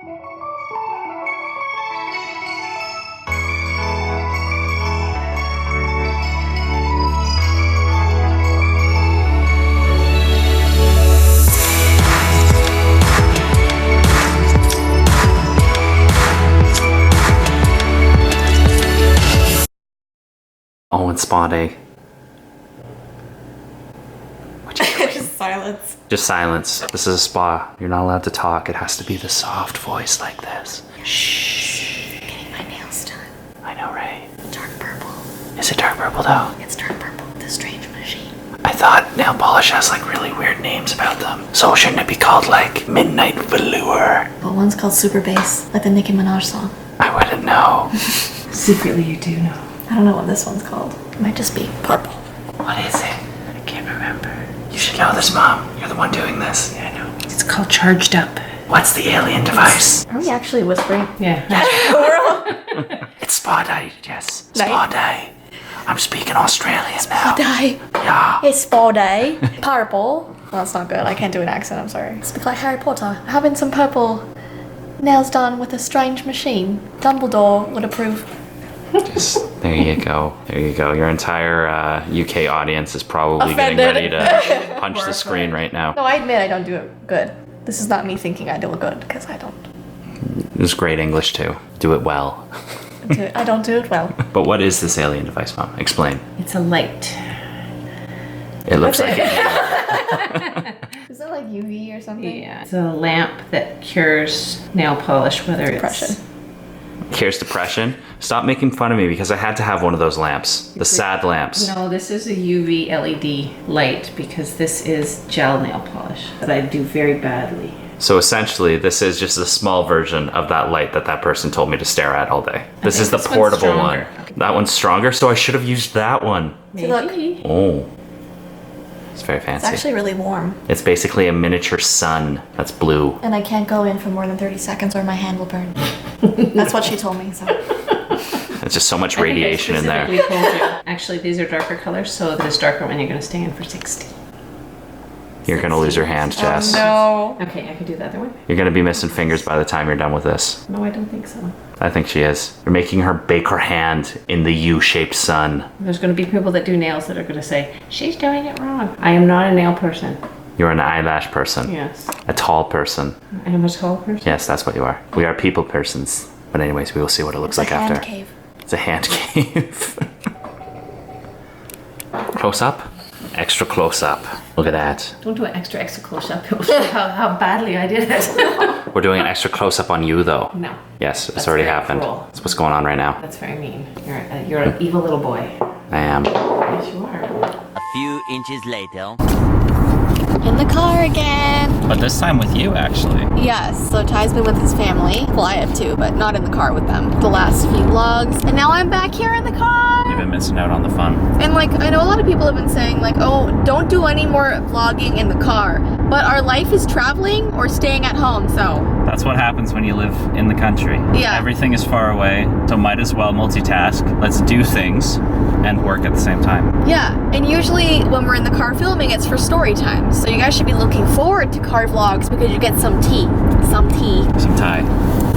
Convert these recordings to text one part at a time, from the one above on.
Oh, and spa day. Just silence. Just silence. This is a spa. You're not allowed to talk. It has to be the soft voice like this. Shh. Getting my nails done. I know, right? Dark purple. Is it dark purple though? It's dark purple with a strange machine. I thought nail polish has like really weird names about them. So shouldn't it be called like Midnight Velour? Well, one's called Super Bass, like the Nicki Minaj song. I wouldn't know. Secretly you do know. I don't know what this one's called. It might just be purple. What is it? I can't remember. You should know this, Mom. You're the one doing this. Yeah, I know. It's called Charged Up. What's the alien device? Are we actually whispering? Yeah. It's spa day, Jess. Spa day. I'm speaking Australian now. Day. Yeah. It's spa day. Purple. Well, that's not good. I can't do an accent. I'm sorry. Speak like Harry Potter. Having some purple nails done with a strange machine. Dumbledore would approve. There you go. There you go. Your entire UK audience is probably Offended. getting ready to punch the screen right now. No, I admit I don't do it good. This is not me thinking I do it good, because I don't. It was great English too. Do it well. I don't do it well. But what is this alien device, Mom? Explain. It's a light. It looks like it. Is it like UV or something? Yeah. It's a lamp that cures nail polish, whether Depression. it's... Cures depression. Stop making fun of me because I had to have one of those lamps. The sad lamps. No, this is a UV LED light because this is gel nail polish that I do very badly. So essentially, this is just a small version of that light that that person told me to stare at all day. This is the this one's portable one. stronger. That one's stronger, so I should have used that one. See, look. Maybe. Oh. It's very It's fancy. actually really warm. It's basically a miniature sun that's blue. And I can't go in for more than 30 seconds or my hand will burn. That's what she told me, so. It's just so much I think I radiation in there. specifically told you. Actually, these are darker colors, so this darker one you're going to stay in for 60. You're gonna lose your hand, Jess. No. Okay, I can do the other one. You're gonna be missing fingers by the time you're done with this. No, I don't think so. I think she is. You're making her bake her hand in the U-shaped sun. There's going to be people that do nails that are going to say, she's doing it wrong. I am not a nail person. You're an eyelash person. Yes. A tall person. I am a tall person. Yes, that's what you are. We are people persons. But anyways, we will see what it looks like Hand after. cave. It's a hand cave. Close up. Extra close up. Look at that. Don't do an extra close up. It will show how badly I did it. We're doing an extra close up on you though. No. Yes, it's That's already very happened. cruel. That's what's going on right now. That's very mean. You're an evil little boy. I am. Yes, you are. A few inches later. In the car again. But this time with you, actually. Yes, so Ty's been with his family. Well, I have too, but not in the car with them. The last few vlogs. And now I'm back here in the car. You've been missing out on the fun. And like, I know a lot of people have been saying like, oh, don't do any more vlogging in the car. But our life is traveling or staying at home, so. That's what happens when you live in the country. Yeah. Everything is far away, so might as well multitask. Let's do things and work at the same time. Yeah, and usually when we're in the car filming, it's for story time. So you guys should be looking forward to car vlogs because you get some tea. Some tea. Some Thai.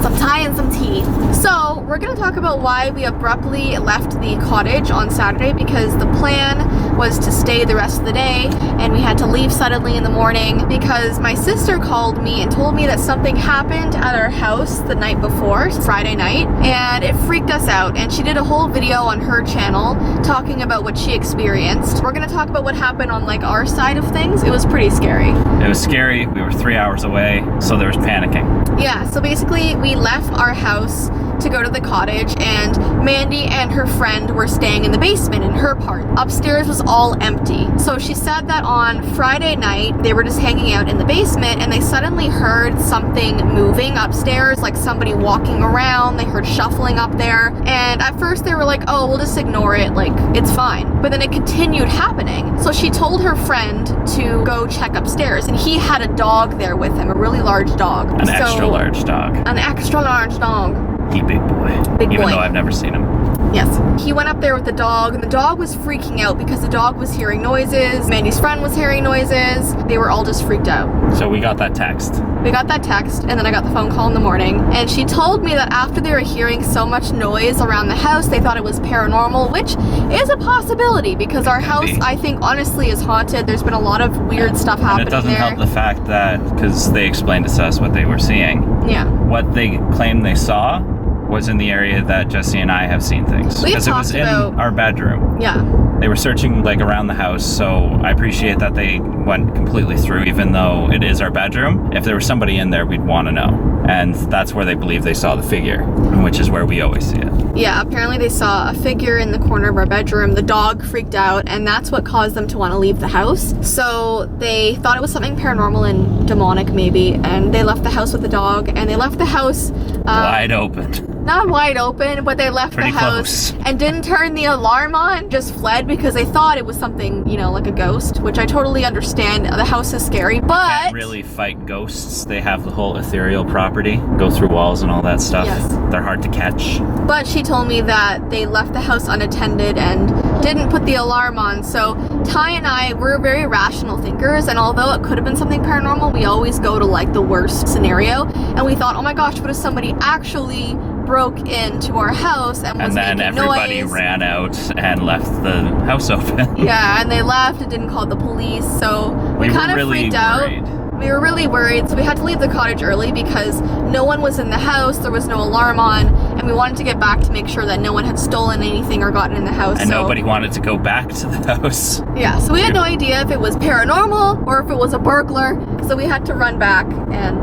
Some Thai and some tea. So we're gonna talk about why we abruptly left the cottage on Saturday because the plan was to stay the rest of the day and we had to leave suddenly in the morning because my sister called me and told me that something happened at our house the night before, Friday night, and it freaked us out. And she did a whole video on her channel talking about what she experienced. We're gonna talk about what happened on like our side of things. It was pretty scary. It was scary. We were 3 hours away, so there was panicking. Yeah, so basically we left our house to go to the cottage and Mandy and her friend were staying in the basement in her part. Upstairs was all empty. So she said that on Friday night they were just hanging out in the basement and they suddenly heard something moving upstairs, like somebody walking around. They heard shuffling up there and at first they were like, oh, we'll just ignore it, like it's fine. But then it continued happening. So she told her friend to go check upstairs and he had a dog there with him, a really large dog. An extra large dog. An extra large dog. He big boy. Big Even boy. though I've never seen him. Yes. He went up there with the dog, and the dog was freaking out because the dog was hearing noises. Mandy's friend was hearing noises. They were all just freaked out. So we got that text. We got that text, and then I got the phone call in the morning, and she told me that after they were hearing so much noise around the house, they thought it was paranormal, which is a possibility because our house, I think, honestly is haunted. There's been a lot of weird stuff happening And it doesn't there. help the fact that, because they explained to us what they were seeing, Yeah. what they claimed they saw was in the area that Jessii and I have seen things. We've Because it was talked in about- our bedroom. Yeah. They were searching like around the house, so I appreciate that they went completely through, even though it is our bedroom. If there was somebody in there, we'd want to know. And that's where they believe they saw the figure, which is where we always see it. Yeah, apparently they saw a figure in the corner of our bedroom. The dog freaked out, and that's what caused them to want to leave the house. So they thought it was something paranormal and demonic, maybe, and they left the house with the dog, and they left the house Wide open. not wide open, but they left Pretty the house close. and didn't turn the alarm on, just fled because they thought it was something, you know, like a ghost, which I totally understand. The house is scary, but Can't really fight ghosts. They have the whole ethereal property, go through walls and all that stuff. Yes. They're hard to catch. But she told me that they left the house unattended and didn't put the alarm on. So Ty and I, we're very rational thinkers, and although it could have been something paranormal, we always go to like the worst scenario. And we thought, oh my gosh, what if somebody actually broke into our house and was And then making everybody noise? ran out and left the house open. Yeah, and they left and didn't call the police. So we We were kind of really freaked out. worried. We were really worried, so we had to leave the cottage early because no one was in the house, there was no alarm on, and we wanted to get back to make sure that no one had stolen anything or gotten in the house. And so, nobody wanted to go back to the house. Yeah, so we had no idea if it was paranormal or if it was a burglar, so we had to run back, and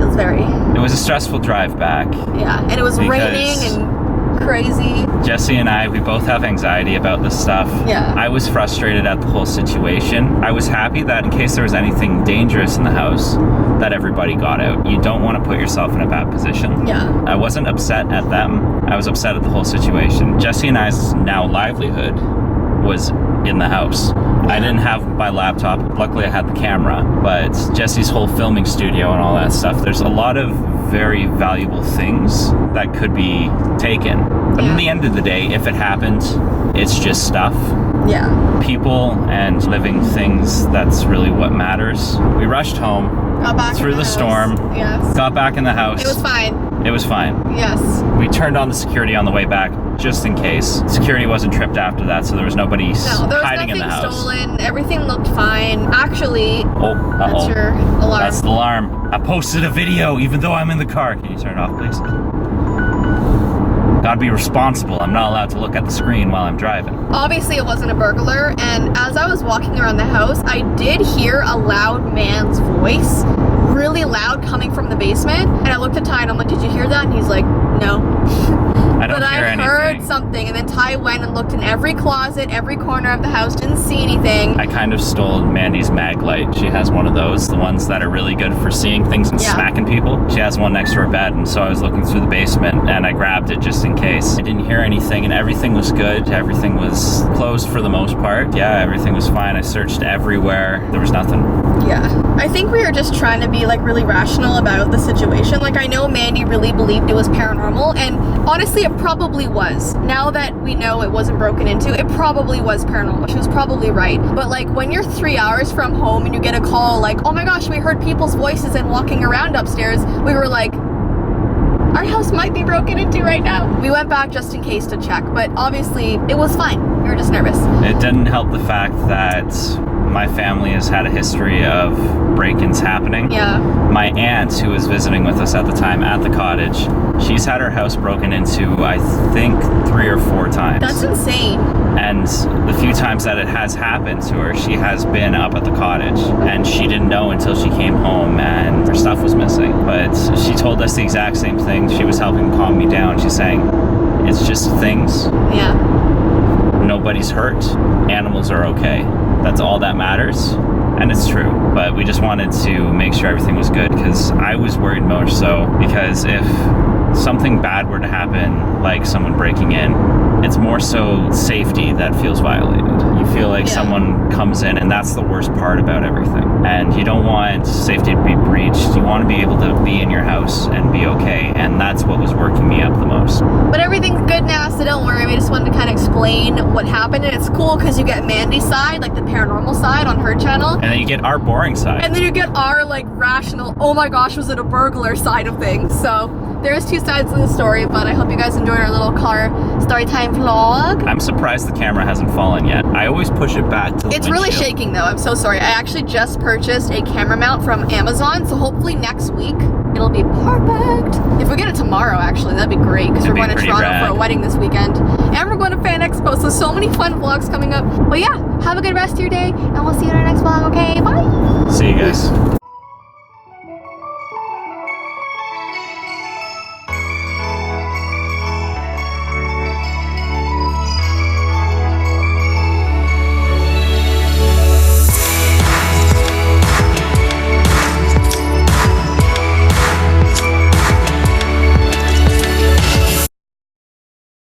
it was very, It was a stressful drive back. yeah, and it was Because- raining and crazy. Jessii and I, we both have anxiety about this stuff. Yeah. I was frustrated at the whole situation. I was happy that in case there was anything dangerous in the house, that everybody got out. You don't want to put yourself in a bad position. Yeah. I wasn't upset at them. I was upset at the whole situation. Jessii and I's now livelihood was in the house. I didn't have my laptop. Luckily, I had the camera. But Jessie's whole filming studio and all that stuff, there's a lot of very valuable things that could be taken. But in the end of the day, if it happened, it's just stuff. Yeah. People and living things, that's really what matters. We rushed home, Got back through in the house. storm. Yes. got back in the house. It was fine. It was fine. Yes. We turned on the security on the way back just in case. Security wasn't tripped after that, so there was nobody No, there was hiding in nothing the house. stolen. Everything looked fine. Actually, Oh, that's uh-oh. your alarm. That's the alarm. I posted a video even though I'm in the car. Can you turn it off, please? Gotta be responsible. I'm not allowed to look at the screen while I'm driving. Obviously, it wasn't a burglar, and as I was walking around the house, I did hear a loud man's voice, really loud, coming from the basement. And I looked at Ty and I'm like, "Did you hear that?" And he's like, "No." I don't But hear I anything. heard something, and then Ty went and looked in every closet, every corner of the house, didn't see anything. I kind of stole Mandy's mag light. She has one of those, the ones that are really good for seeing things and Yeah. smacking people. She has one next to her bed, and so I was looking through the basement and I grabbed it just in case. I didn't hear anything, and everything was good. Everything was closed for the most part. Yeah, everything was fine. I searched everywhere. There was nothing. Yeah. I think we were just trying to be like really rational about the situation. Like, I know Mandy really believed it was paranormal, and honestly, it probably was. Now that we know it wasn't broken into, it probably was paranormal. She was probably right. But like, when you're 3 hours from home and you get a call like, "Oh my gosh, we heard people's voices and walking around upstairs," we were like, our house might be broken into right now. We went back just in case to check, but obviously it was fine. We were just nervous. It didn't help the fact that my family has had a history of break-ins happening. Yeah. My aunt, who was visiting with us at the time at the cottage, she's had her house broken into, I think, 3 or 4 times. That's insane. And the few times that it has happened to her, she has been up at the cottage. And she didn't know until she came home and her stuff was missing. But she told us the exact same thing. She was helping calm me down. She's saying, it's just things. Yeah. Nobody's hurt. Animals are okay. That's all that matters. And it's true. But we just wanted to make sure everything was good, because I was worried more so because if something bad were to happen, like someone breaking in, it's more so safety that feels violated. You feel like someone comes in, and that's the worst part about everything. And you don't want safety to be breached. You want to be able to be in your house and be okay, and that's what was working me up the most. But everything's good now, so don't worry. We just wanted to kind of explain what happened, and it's cool because you get Mandy's side, like the paranormal side on her channel. And then you get our boring side. And then you get our like rational, oh my gosh, was it a burglar side of things. So there's two sides to the story, but I hope you guys enjoyed our little car story time vlog. I'm surprised the camera hasn't fallen yet. I always push it back to the It's really shaking though, I'm so sorry. I actually just purchased a camera mount from Amazon, so hopefully next week it'll be perfect. If we get it tomorrow, actually, that'd be great, because we're going to Toronto for a wedding this weekend. And we're going to Fan Expo, so many fun vlogs coming up. But yeah, have a good rest of your day, and we'll see you in our next vlog, okay? Bye! See you guys.